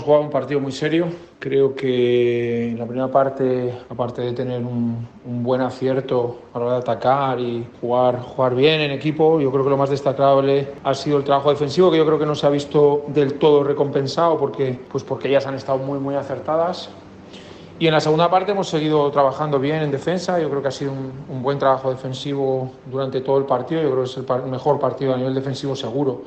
jugado un partido muy serio. Creo que en la primera parte, aparte de tener un buen acierto a la hora de atacar y jugar bien en equipo, yo creo que lo más destacable ha sido el trabajo defensivo, que yo creo que no se ha visto del todo recompensado porque ellas han estado muy acertadas. Y en la segunda parte hemos seguido trabajando bien en defensa. Yo creo que ha sido un buen trabajo defensivo durante todo el partido. Yo creo que es el mejor partido a nivel defensivo seguro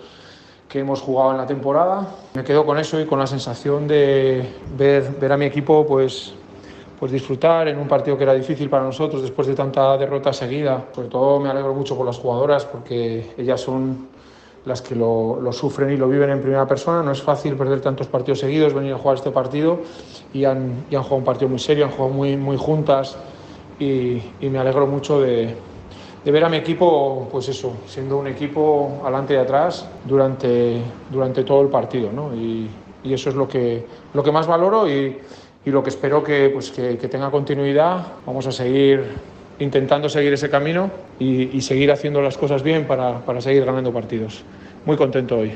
que hemos jugado en la temporada. Me quedo con eso y con la sensación de ver a mi equipo pues disfrutar en un partido que era difícil para nosotros después de tanta derrota seguida. Sobre todo me alegro mucho por las jugadoras porque ellas son las que lo sufren y lo viven en primera persona. No es fácil perder tantos partidos seguidos, venir a jugar este partido y han jugado un partido muy serio, han jugado muy juntas y me alegro mucho de ver a mi equipo, pues eso, siendo un equipo adelante y atrás durante todo el partido, ¿no? Y eso es lo que más valoro y lo que espero que tenga continuidad. Vamos a seguir intentando seguir ese camino y seguir haciendo las cosas bien para seguir ganando partidos. Muy contento hoy.